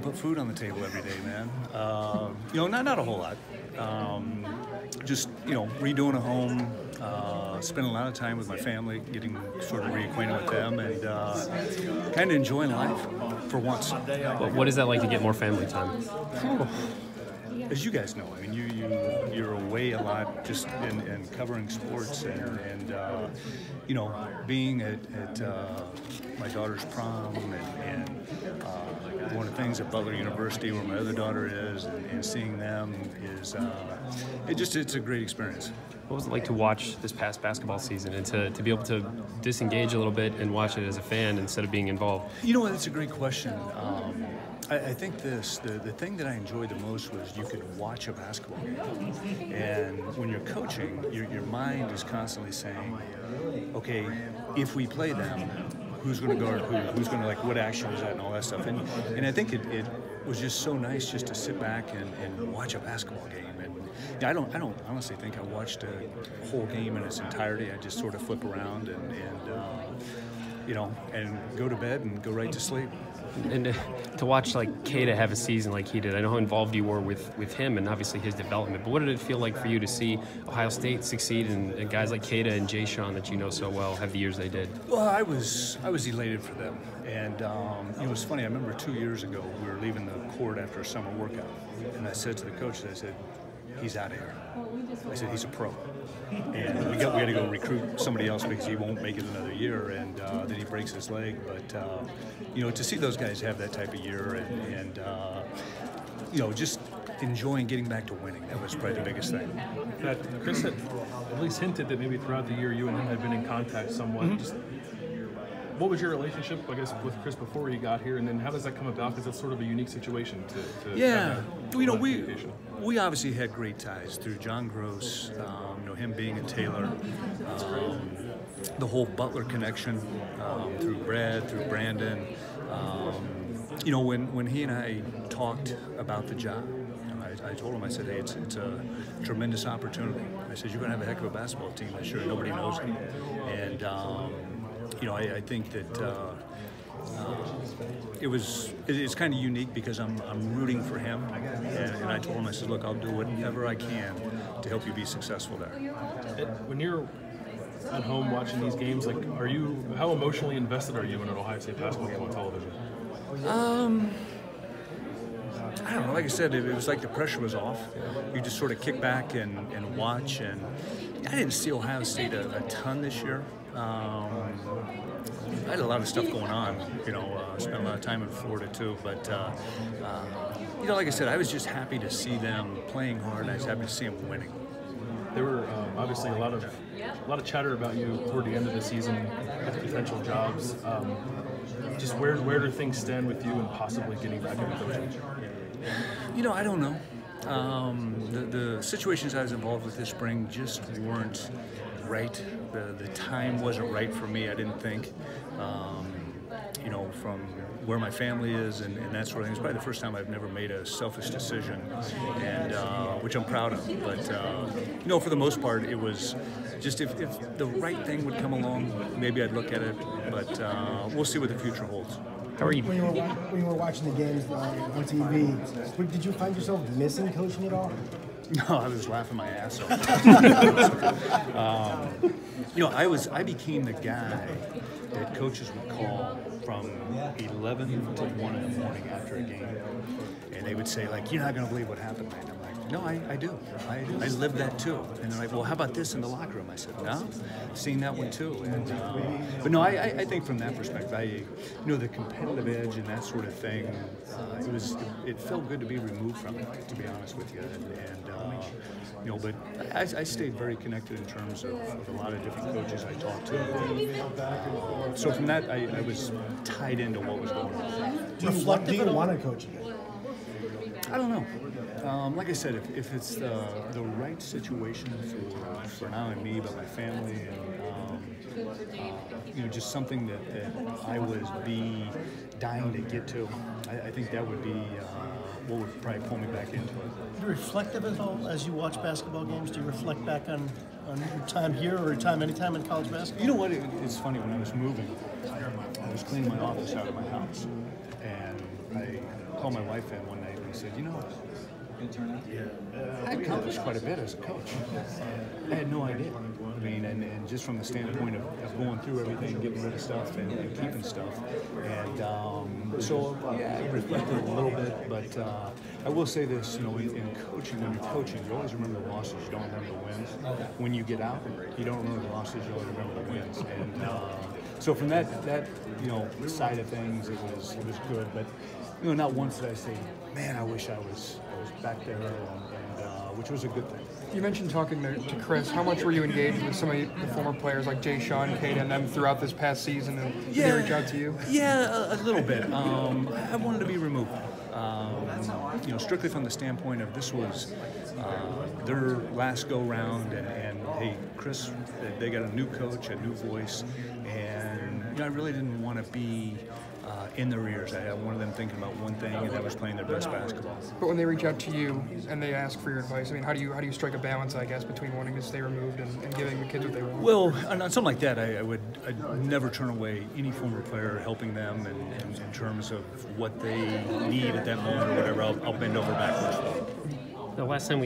put food on the table every day, man. Not a whole lot. Just redoing a home, spending a lot of time with my family, getting sort of reacquainted with them, and kind of enjoying life for once. What is that like to get more family time? As you guys know, I mean, you're away a lot just in covering sports and being at my daughter's prom and one of the things at Butler University where my other daughter is and seeing them is it's a great experience. What was it like to watch this past basketball season and to be able to disengage a little bit and watch it as a fan instead of being involved? You know what, that's a great question. I think the thing that I enjoyed the most was you could watch a basketball game. And when you're coaching, your mind is constantly saying, okay, if we play them, who's going to guard who? Who's going to, what action is that and all that stuff. And I think it was just so nice just to sit back and watch a basketball game. And I don't honestly think I watched a whole game in its entirety. I just sort of flip around and go to bed and go right to sleep. And to watch Keita have a season like he did, I know how involved you were with him and obviously his development, but what did it feel like for you to see Ohio State succeed and guys like Keita and Jay Sean that you know so well have the years they did? Well, I was elated for them, and it was funny. I remember 2 years ago we were leaving the court after a summer workout, and I said to the coach, I said, he's out of here. I said, he's a pro. And we got to go recruit somebody else because he won't make it another year, and then he breaks his leg. But to see those guys have that type of year and just enjoying getting back to winning, that was probably the biggest thing. That Chris had at least hinted that maybe throughout the year you and him had been in contact somewhat. Mm-hmm. Just what was your relationship, I guess, with Chris before he got here, and then how does that come about? Because it's sort of a unique situation to yeah. We obviously had great ties through John Gross, him being in Taylor, the whole Butler connection, through Brad, through Brandon. When he and I talked about the job, I told him, I said, hey, it's a tremendous opportunity. I said, you're going to have a heck of a basketball team this year. Nobody knows it. And I think that it's kind of unique because I'm rooting for him, and I told him, I said, look, I'll do whatever I can to help you be successful there. When you're at home watching these games, how emotionally invested are you in an Ohio State basketball game on television? I don't know. Like I said, it was like the pressure was off. You just sort of kick back and watch. And I didn't see Ohio State a ton this year. I had a lot of stuff going on. Spent a lot of time in Florida too. But like I said, I was just happy to see them playing hard, and I was happy to see them winning. There were obviously a lot of chatter about you toward the end of the season with potential jobs. Just where do things stand with you and possibly getting back into coaching? I don't know. The situations I was involved with this spring just weren't right. The time wasn't right for me, I didn't think. From where my family is and that sort of thing. It's probably the first time I've never made a selfish decision, and which I'm proud of. But for the most part, it was just if the right thing would come along, maybe I'd look at it. But we'll see what the future holds. How are you? When you were watching the games on TV, did you find yourself missing coaching at all? No, I was laughing my ass off. I became the guy that coaches would call from 11 to 1 in the morning after a game, and they would say, you're not going to believe what happened, man. I'm like, no, I do. I lived that too. And they're like, well, how about this in the locker room? I said, no, I've seen that one too. And, but no, I think from that perspective, the competitive edge and that sort of thing, it felt good to be removed from it, to be honest with you. But I stayed very connected in terms of a lot of different coaches I talked to. So from that, I was tied into what was going on. Do you want to coach again? I don't know. Like I said, if it's the right situation for not only me but my family, and just something that I would be dying to get to, I think that would be what would probably pull me back into it. Are you reflective at all as you watch basketball games? Do you reflect back on your time here or anytime in college basketball? You know what? It's funny. When I was moving, I was cleaning my office out of my house, and I called my wife in one night and he said, you know, I accomplished quite a bit as a coach. I had no idea. I mean, and just from the standpoint of going through everything, getting rid of stuff and keeping stuff. And so, yeah, I reflected a little bit, but I will say this, you know, in coaching, when you're coaching, you always remember the losses, you don't remember the wins. When you get out, you don't remember the losses, you only remember the wins. And so from that you know, side of things, it was good. But, you know, not once did I say, man, I wish I was back there, and which was a good thing. You mentioned talking to Chris. How much were you engaged with some of the former players like Jay, Sean, Kate, and them throughout this past season? And did they reach out to you? Yeah, a little bit. I wanted to be removed. You know, strictly from the standpoint of this was their last go round, and hey, Chris, they got a new coach, a new voice, and you know, I really didn't want to be in their ears. I wanted them thinking about one thing, and that was playing their best basketball. But when they reach out to you and they ask for your advice, I mean, how do you strike a balance, I guess, between wanting to stay removed and giving the kids what they want? Well, on something like that, I'd never turn away any former player helping them, and in terms of what they need at that moment or whatever, I'll bend over backwards. The last time we